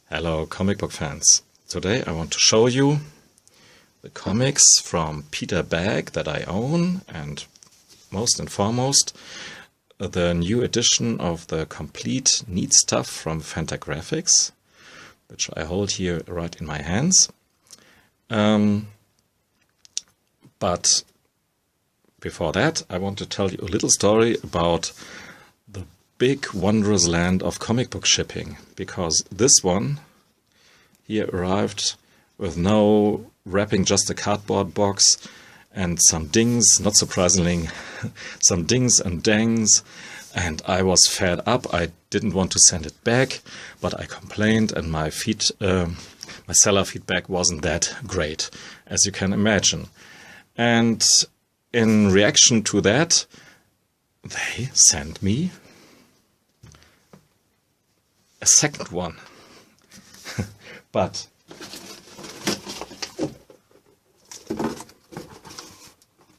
Hello comic book fans. Today I want to show you the comics from Peter Bagge that I own, and most and foremost the new edition of the complete neat stuff from Fantagraphics, which I hold here right in my hands. But before that I want to tell you a little story about the big wondrous land of comic book shipping, because this one here arrived with no wrapping, just a cardboard box and some dings, not surprisingly, some dings and dangs, and I was fed up. I didn't want to send it back, but I complained, and my seller feedback wasn't that great, as you can imagine. And in reaction to that, they sent me a second one. But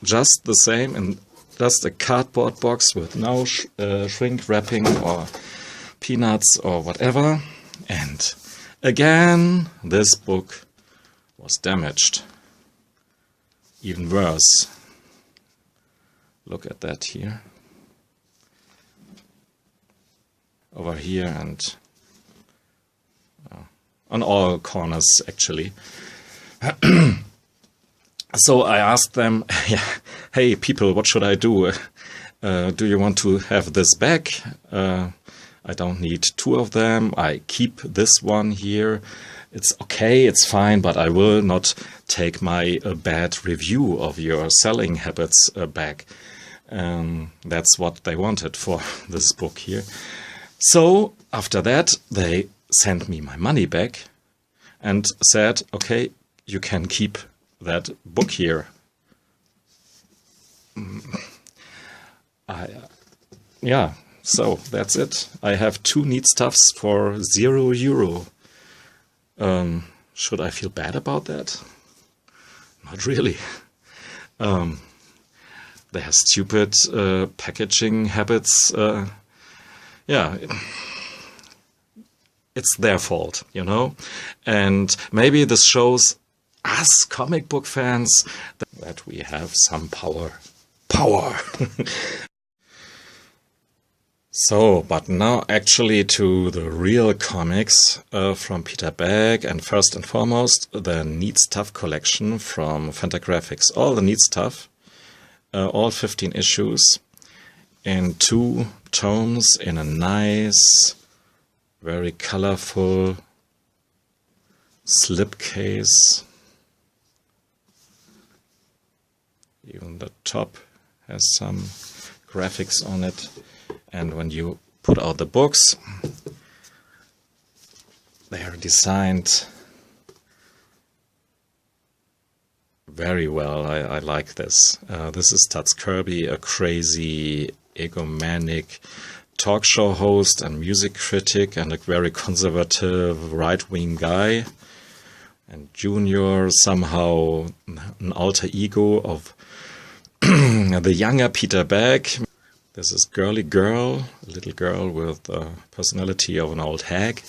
just the same, and just a cardboard box with no shrink wrapping or peanuts or whatever. And again, this book was damaged. Even worse. Look at that here. Over here and on all corners, actually. So I asked them, hey people, what should I do? Do you want to have this back? I don't need two of them. I keep this one here. It's okay, it's fine, but I will not take my bad review of your selling habits back. That's what they wanted for this book here. So after that, they sent me my money back and said, okay, you can keep that book here. Yeah, so that's it. I have two neat stuffs for €0. Should I feel bad about that? Not really. They have stupid packaging habits. Yeah, it's their fault, you know? And maybe this shows us comic book fans that we have some power. So, but now actually to the real comics from Peter Bagge, and first and foremost the Neat Stuff collection from Fantagraphics. All the neat stuff, all 15 issues in 2 tomes in a nice, very colorful slipcase. Even the top has some graphics on it. And when you put out the books, they are designed very well. I like this. This is Tuts Kirby, a crazy, egomanic talk show host and music critic, and a very conservative right-wing guy. And Junior, somehow an alter ego of the younger Peter Bagge. This is Girly Girl, a little girl with the personality of an old hag.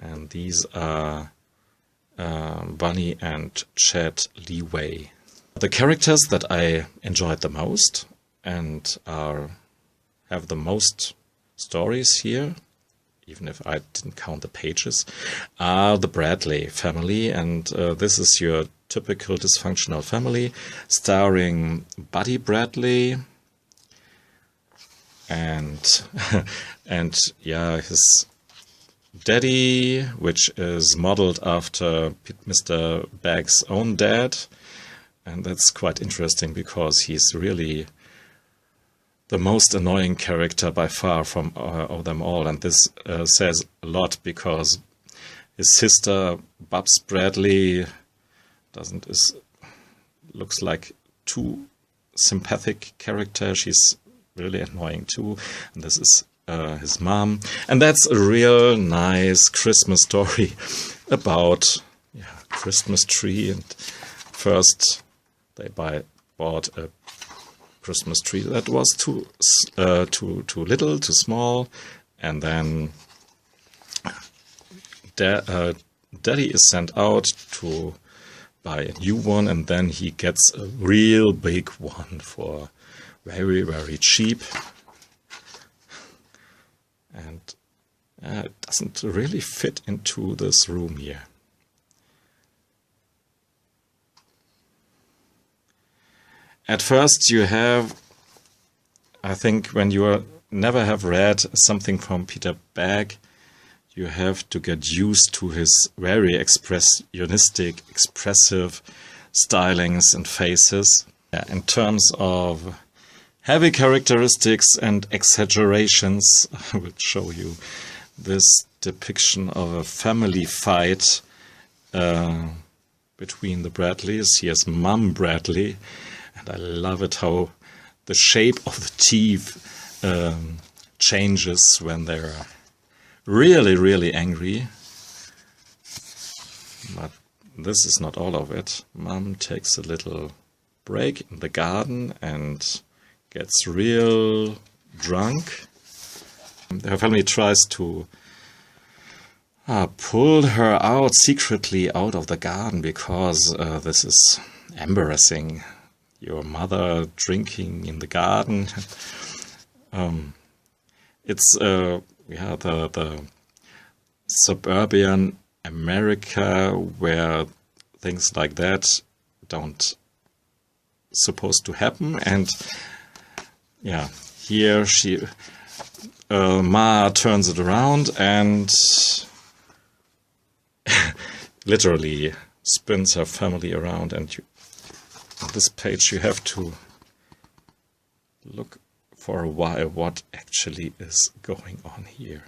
And these are Bunny and Chad Leeway. The characters that I enjoyed the most and have the most stories here, even if I didn't count the pages, are the Bradley family. And this is your typical dysfunctional family, starring Buddy Bradley and yeah, his daddy, which is modeled after Mr. Bagge's own dad. And that's quite interesting because he's really the most annoying character by far from of them all. And this says a lot, because his sister Babs Bradley looks like too sympathetic character. She's really annoying too. And this is his mom. And that's a real nice Christmas story about Christmas tree. And first they bought a Christmas tree that was too little, too small, and then Daddy is sent out to buy a new one, and then he gets a real big one for very, very cheap. And it doesn't really fit into this room here. At first you have, I think when you never have read something from Peter Bagge, you have to get used to his very expressionistic, expressive stylings and faces. In terms of heavy characteristics and exaggerations, I will show you this depiction of a family fight between the Bradleys. Here's Mum Bradley, and I love it how the shape of the teeth changes when they're really, really angry. But this is not all of it. Mum takes a little break in the garden and gets real drunk. Her family tries to pull her out secretly out of the garden because this is embarrassing. Your mother drinking in the garden. It's the suburban America where things like that don't supposed to happen, and yeah, here she Ma turns it around and literally spins her family around, and on this page you have to look for a while what actually is going on here.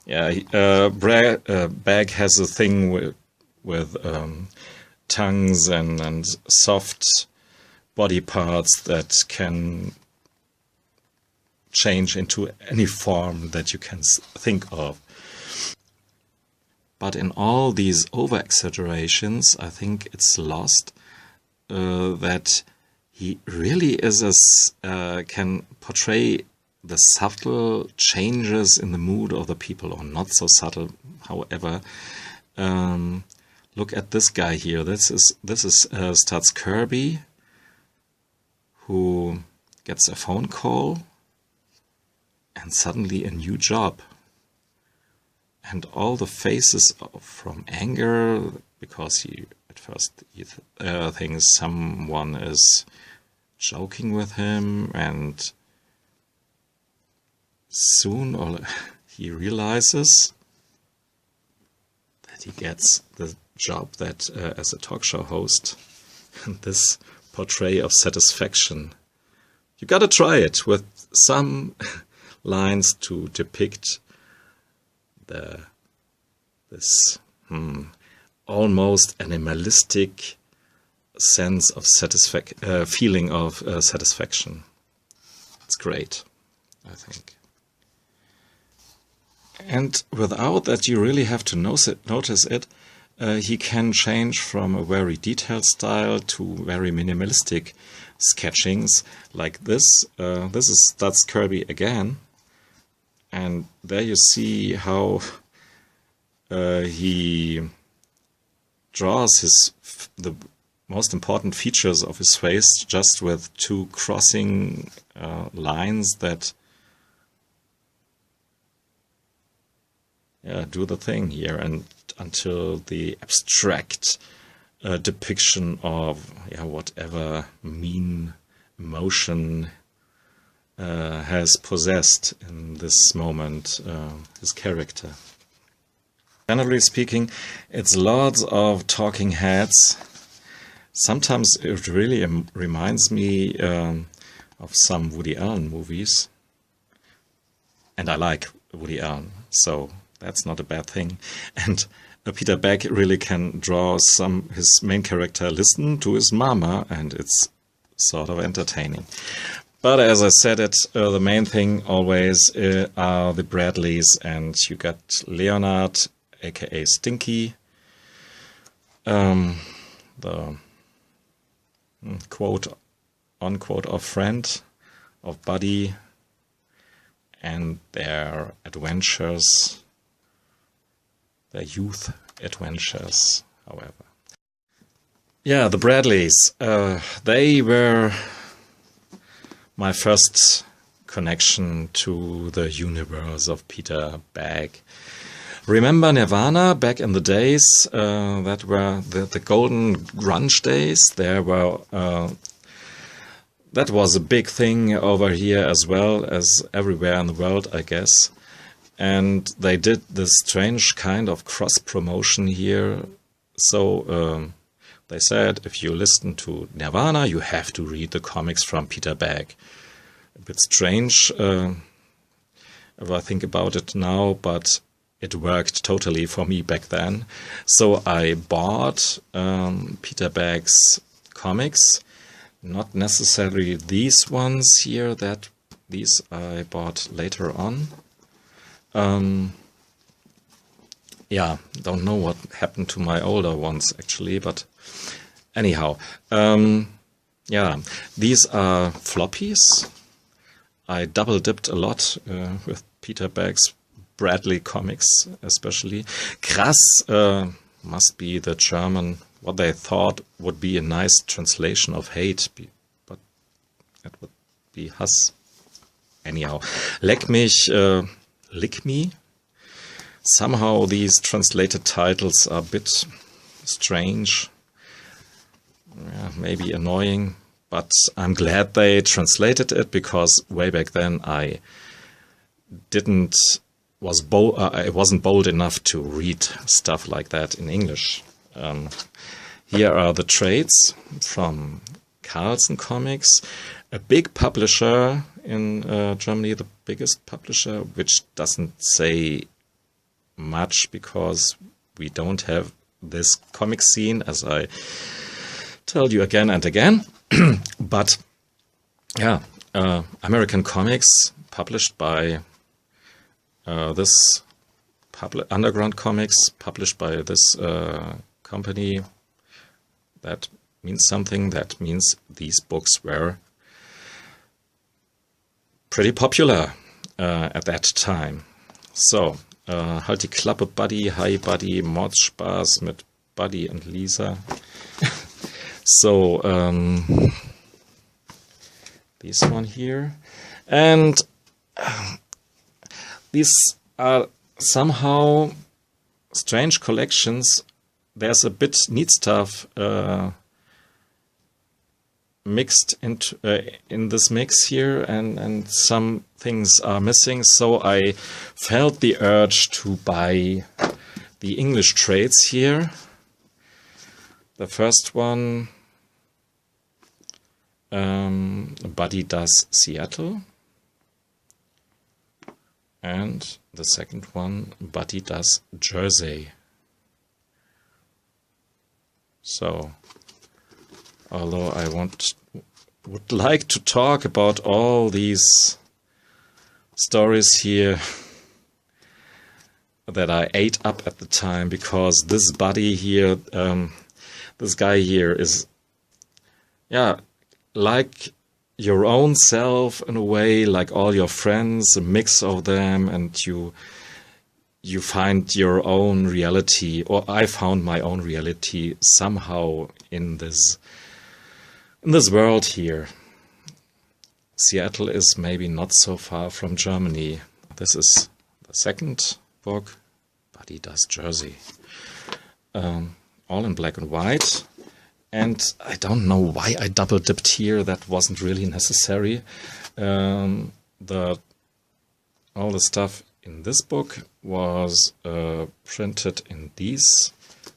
Yeah, Bagge has a thing with tongues and soft body parts that can change into any form that you can think of. But in all these over-exaggerations, I think it's lost that he really can portray the subtle changes in the mood of the people, or not so subtle, however. Look at this guy here. This is Stutz Kirby, who gets a phone call and suddenly a new job. And all the faces from anger, because he at first thinks someone is joking with him, and soon he realizes that he gets the job that as a talk show host, and this portray of satisfaction. You gotta try it with some lines to depict this almost animalistic sense of feeling of satisfaction. It's great, I think. And without that you really have to notice it, he can change from a very detailed style to very minimalistic sketchings like this. This is Stutz Kirby again. And there you see how he draws the most important features of his face just with two crossing lines that do the thing here, and until the abstract depiction of whatever mean emotion has possessed in this moment his character. Generally speaking, it's lots of talking heads. Sometimes it really reminds me of some Woody Allen movies. And I like Woody Allen, so that's not a bad thing. And Peter Bagge really can draw his main character listen to his mama, and it's sort of entertaining. But as I said, the main thing always are the Bradleys, and you got Leonard, aka Stinky, the quote-unquote of friend, of buddy, and their adventures their youth adventures, however. Yeah, the Bradleys, they were my first connection to the universe of Peter Bagge. Remember Nirvana back in the days? That were the golden grunge days. There were that was a big thing over here as well as everywhere in the world, I guess. And they did this strange kind of cross-promotion here. So they said, if you listen to Nirvana, you have to read the comics from Peter Bagge. A bit strange if I think about it now, but it worked totally for me back then. So I bought Peter Bagge's comics, not necessarily these ones here, these I bought later on. Yeah, don't know what happened to my older ones actually, but anyhow, yeah, these are floppies. I double dipped a lot with Peter Bagge's Bradley comics, especially. Krass must be the German, what they thought would be a nice translation of hate, but it would be Hass. Anyhow, leck mich, lick me. Somehow these translated titles are a bit strange, yeah, maybe annoying, but I'm glad they translated it, because way back then I wasn't bold enough to read stuff like that in English. Here are the trades from Carlsen Comics, a big publisher in Germany, the biggest publisher, which doesn't say much because we don't have this comic scene, as I tell you again and again. But yeah, American comics published by this underground comics published by this company. That means something. That means these books were pretty popular at that time. So, halt die Klappe, Buddy, hi Buddy, Mordspaß mit Buddy und Lisa. So, this one here. And these are somehow strange collections. There's a bit neat stuff mixed into in this mix here, and some things are missing. So I felt the urge to buy the English trades here. The first one, Buddy Does Seattle. And the second one, Buddy Does Jersey. So, although I would like to talk about all these stories here that I ate up at the time, because this Buddy here, this guy here is, yeah, like your own self in a way, like all your friends, a mix of them, and you find your own reality, or I found my own reality somehow in this world here. Seattle is maybe not so far from Germany. This is the second book, Buddy Does Jersey. All in black and white. And I don't know why I double dipped here. That wasn't really necessary. All the stuff in this book was printed in these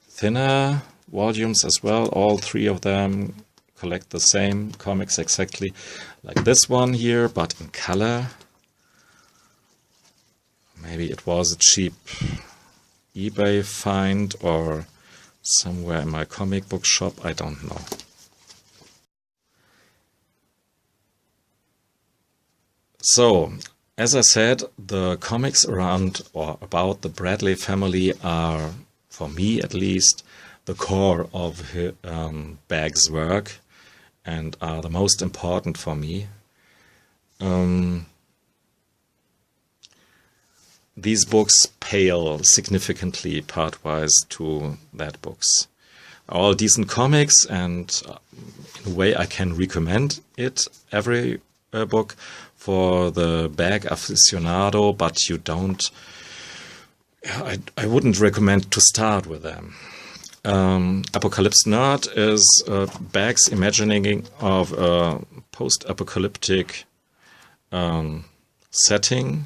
thinner volumes as well. All three of them collect the same comics exactly like this one here, but in color. Maybe it was a cheap eBay find or somewhere in my comic book shop, I don't know. So, as I said, the comics around or about the Bradley family are, for me at least, the core of Bagge's work and are the most important for me. these books pale significantly part-wise to that books. All decent comics, and in a way I can recommend it, every book, for the bag aficionado, but you don't, I wouldn't recommend to start with them. Apocalypse Nerd is Bag's imagining of a post-apocalyptic setting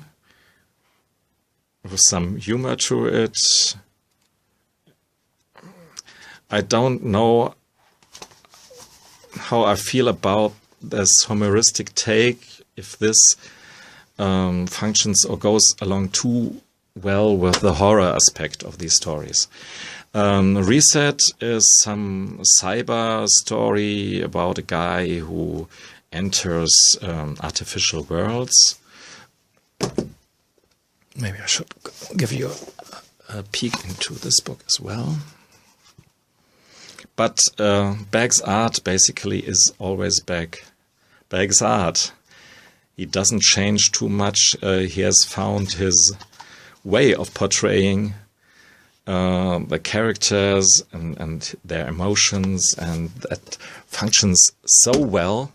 with some humor to it. I don't know how I feel about this humoristic take, if this functions or goes along too well with the horror aspect of these stories. Reset is some cyber story about a guy who enters artificial worlds. Maybe I should give you a peek into this book as well. But Bag's art basically is always Bag's art. He doesn't change too much. He has found his way of portraying the characters and their emotions, and that functions so well.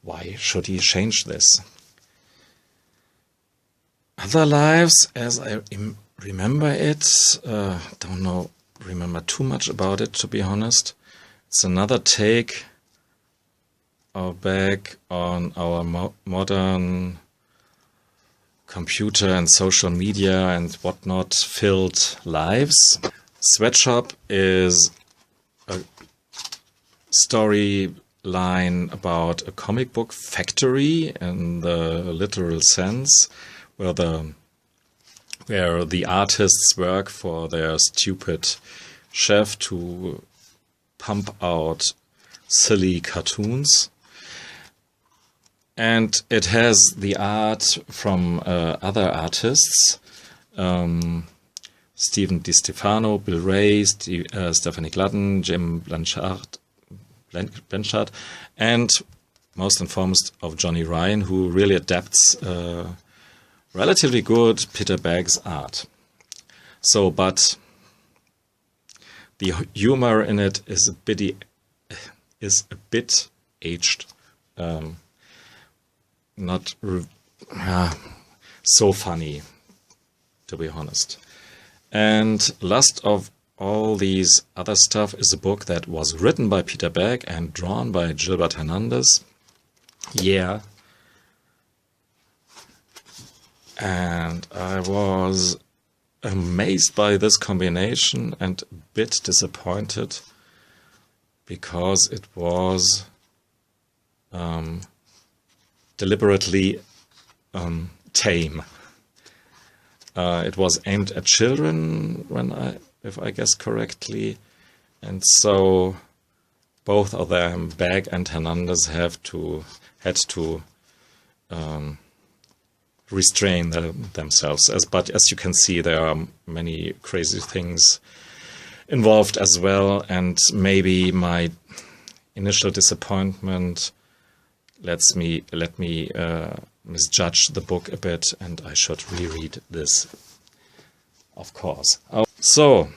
Why should he change this? Other Lives, as I remember it, don't remember too much about it, to be honest. It's another take of Bag on our modern computer and social media and whatnot filled lives. Sweatshop is a storyline about a comic book factory in the literal sense, where the artists work for their stupid chef to pump out silly cartoons. And it has the art from other artists, Stephen DiStefano, Bill Ray, Stephanie Gladden, Jim Blanchard, and most and foremost of Johnny Ryan, who really adapts relatively good Peter Bag's art. So, but the humor in it is a bit aged. Not so funny, to be honest. And last of all these other stuff is a book that was written by Peter Bag and drawn by Gilbert Hernandez. Yeah. And I was amazed by this combination and a bit disappointed because it was deliberately tame. It was aimed at children, if I guess correctly, and so both of them, Bag and Hernandez, had to restrain themselves. But as you can see, there are many crazy things involved as well, and maybe my initial disappointment let me misjudge the book a bit, and I should reread this, of course. So,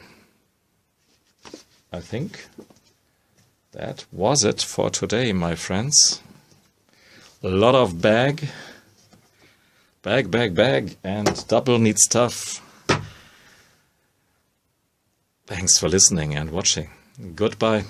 I think that was it for today, my friends. A lot of bag, and double neat stuff. Thanks for listening and watching. Goodbye.